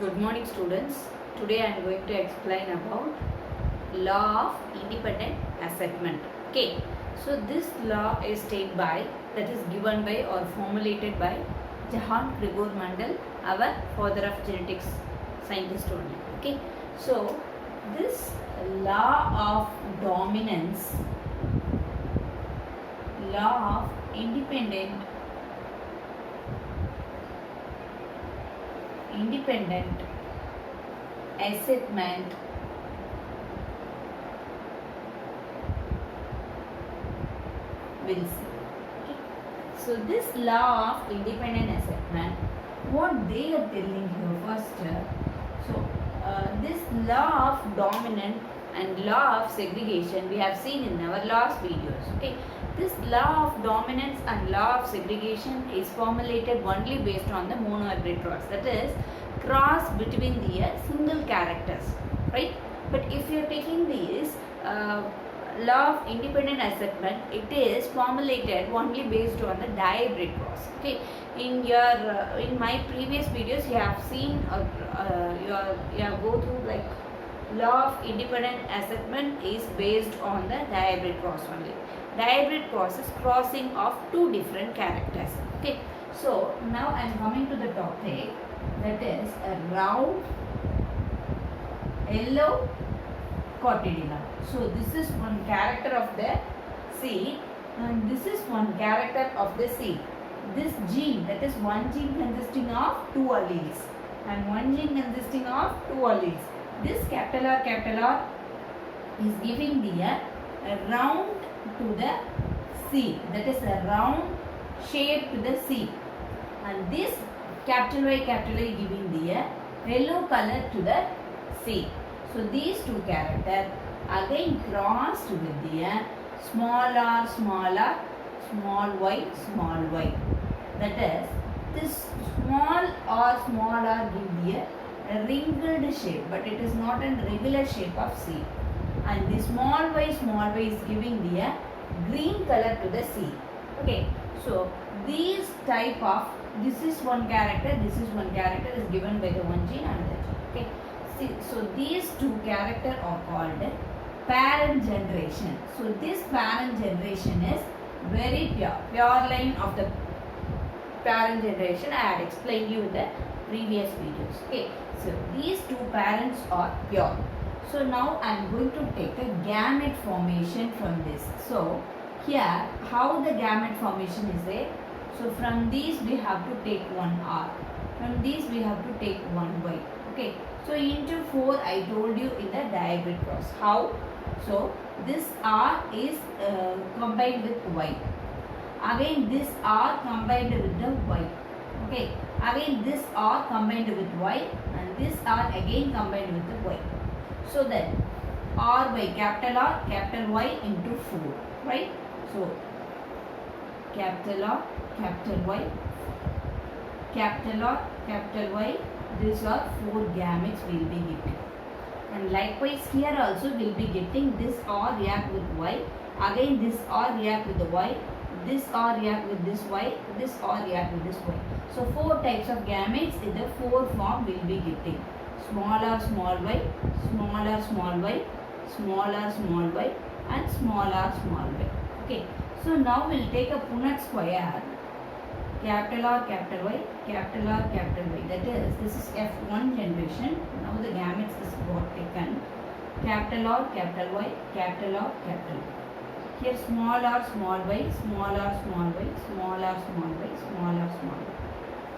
Good morning students. Today I am going to explain about law of independent assessment. Okay. So this law is stated by that is given by or formulated by Johann Gregor Mendel, our father of genetics scientist only. Okay. So this law of dominance, law of independent assessment will see. Okay. So this law of independent assessment, what they are telling here first, this law of dominant and law of segregation we have seen in our last videos. Okay, this law of dominance and law of segregation is formulated only based on the monohybrid cross, that is cross between the single characters, right? But if you are taking these law of independent assessment, it is formulated only based on the dihybrid cross. Okay, in my previous videos you have seen you have go through like law of independent assessment is based on the dihybrid cross only. Dihybrid cross is crossing of two different characters. Okay, so now I am coming to the topic, that is a round yellow cotyledon. So this is one character of the seed and this is one character of the seed. This gene, that is one gene consisting of two alleles and one gene consisting of two alleles. This capital R is giving the a round to the seed, that is a round shape to the seed, and this capital Y giving the yellow color to the seed. So these two characters again crossed with the small r, small y. That is, this small r give the a wrinkled shape, but it is not a regular shape of seed. And the small y is giving the green color to the seed. Okay, so these type of, this is one character is given by the one gene and the gene. Okay, see, so these two characters are called parent generation. So this parent generation is very pure line of the parent generation. I had explained you in the previous videos. Okay, so these two parents are pure. So now I am going to take a gamete formation from this. So here how the gamete formation is there. So from these we have to take one R. From these we have to take one Y. Okay. So into 4 I told you in the dihybrid cross. How? So this R is combined with Y. Again this R combined with the Y. Okay. Again this R combined with Y and this R again combined with the Y. So then R by capital R, capital Y into 4. Right? So capital R, capital Y, capital R, capital Y. These are 4 gametes we will be getting. And likewise here also we will be getting this R react with Y. Again this R react with the Y. This R react with this Y. This R react with this Y. So 4 types of gametes in the 4 form we will be getting. Small r, small y, small r, small y, small r, small y, and small r, small y. Okay. So now we will take a Punnett square. Capital R, capital Y, capital R, capital Y. That is, this is F1 generation. Now the gametes is got taken. Capital R, capital Y, capital R, capital Y. Here small r, small y, small r, small y, small r, small y, small r, small y.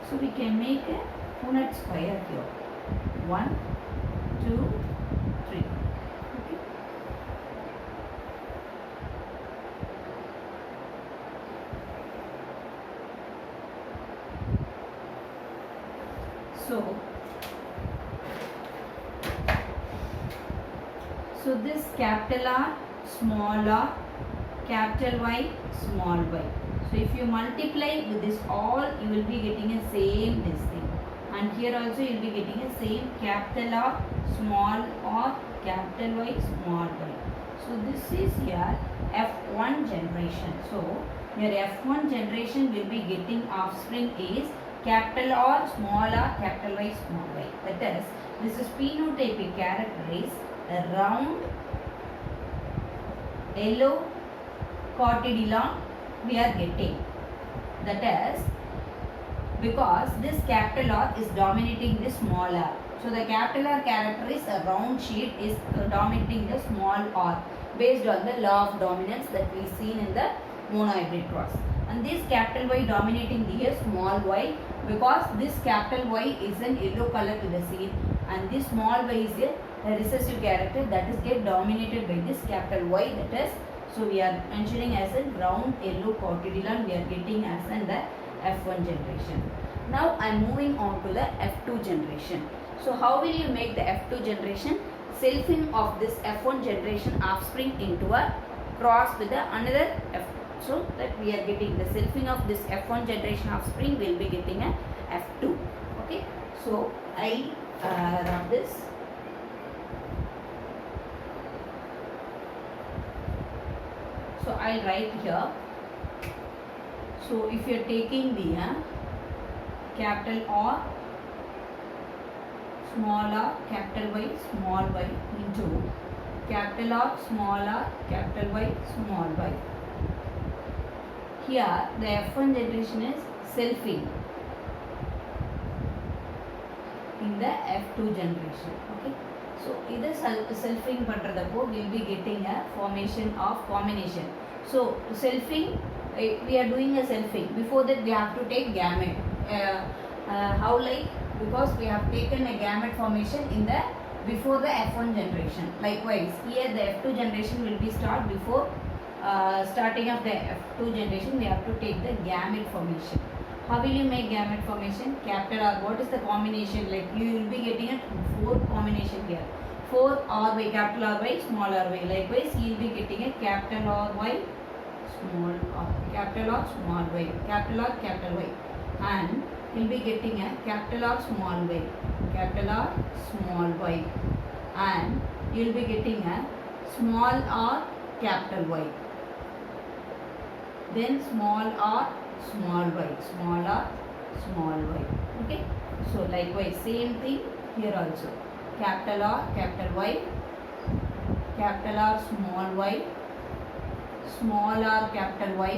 So we can make a Punnett square here. 1, 2, 3. Okay. So this capital R, small r, capital Y, small y. So if you multiply with this all, you will be getting a same this thing. And here also you will be getting a same capital R, small r, capital Y, small y. So this is here F1 generation. So your F1 generation will be getting offspring is capital R, small r, capital Y, small y. That is, this is phenotypic character is a round yellow cotyledon we are getting. That is, because this capital R is dominating the small r. So the capital R character is a round sheet is dominating the small r based on the law of dominance that we seen in the monohybrid cross. And this capital Y dominating the small y, because this capital Y is an yellow color to the seed and this small y is a recessive character that is get dominated by this capital Y, that is, so we are mentioning as a round yellow cotyledon we are getting as in the F1 generation. Now I am moving on to the F2 generation. So how will you make the F2 generation? Selfing of this F1 generation offspring into a cross with the another F2. So that we are getting the selfing of this F1 generation offspring will be getting a F2. Okay. So I rub this. So I'll write here. So if you are taking the capital R, small r, capital Y, small y into capital R, small r, capital Y, small y. Here the F1 generation is selfing in the F2 generation. Okay. So this selfing பண்றதப்போ we'll be getting a formation of combination. So selfing, we are doing a selfing. Before that we have to take gamete. How like? Because we have taken a gamete formation in the before the F1 generation. Likewise, here the F2 generation will be start before starting of the F2 generation. We have to take the gamete formation. How will you make gamete formation? Capital R. What is the combination? Like you will be getting a 4 combination here. 4 R by capital R by small r by. Likewise, you will be getting a capital R by small r, capital R small y, capital R capital Y, and you will be getting a capital R small y, capital R small y, and you will be getting a small r capital Y, then small r small y, small r small y. Okay. So likewise same thing here also. Capital R capital Y, capital R small y, small r capital Y,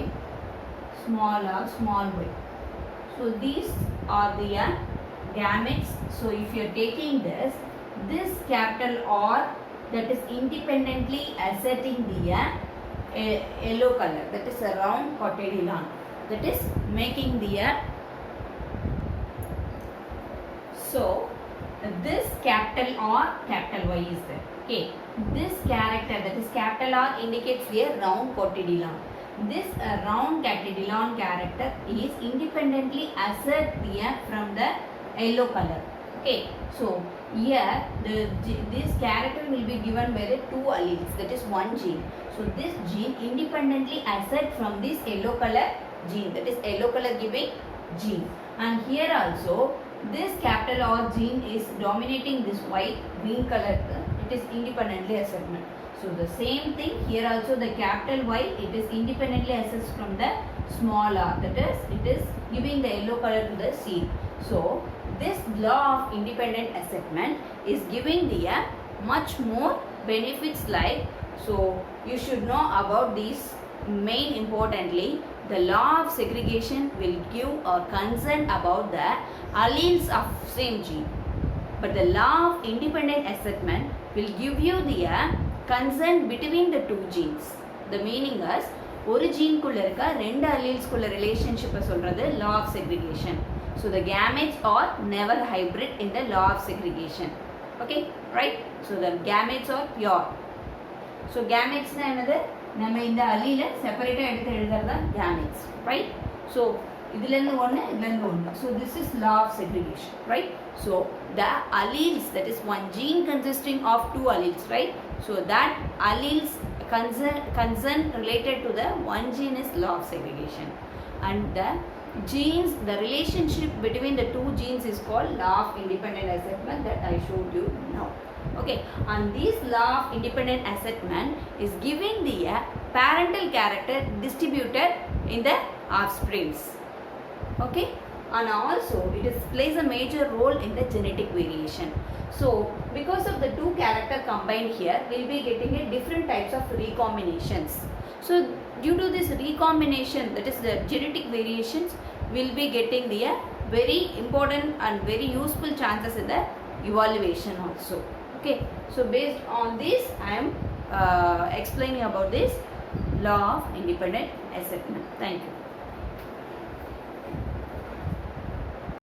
small r small y. So these are the gametes. So if you are taking this capital R that is independently asserting the yellow color, that is a round cotyledon, that is making the so this capital R capital Y is there. Okay, this character that is capital R indicates the round cotyledon. This round cotyledon character is independently assert the from the yellow color. Okay, so here this character will be given by the 2 alleles, that is one gene. So this gene independently assert from this yellow color gene, that is yellow color giving gene. And here also this capital R gene is dominating this white green color, it is independently asserted. So the same thing here also, the capital Y, it is independently assessed from the small r, that is it is giving the yellow color to the seed. So this law of independent assessment is giving the much more benefits, like, so you should know about these. Main importantly, the law of segregation will give a concern about the alleles of same gene, but the law of independent assessment will give you the concern between the 2 genes. The meaning is ஒரு gene குள்ள இருக்க 2 alleles குள்ள relationship சொல்றது law of segregation. So the gametes are never hybrid in the law of segregation. Okay, right? So the gametes are pure. So gametes na enadhu நம்ம இந்த allele செப்பரேட்டா எடுத்து எழுதுறதா gametes, right? So இதுல இருந்து ஒன்னு இதுல இருந்து ஒன்னு. So this is law of segregation, right? So the alleles, that is one gene consisting of 2 alleles, right? So that alleles concern related to the one gene is law of segregation, and the genes, the relationship between the 2 genes is called law of independent assessment that I showed you now. Okay, and this law of independent assessment is giving the parental character distributed in the offsprings. Okay, and also it is plays a major role in the genetic variation. So because of the two character combined here, we'll be getting a different types of recombinations. So due to this recombination, that is the genetic variations, we'll be getting the very important and very useful chances in the evaluation also. Okay, so based on this I am explaining about this law of independent assessment. Thank you.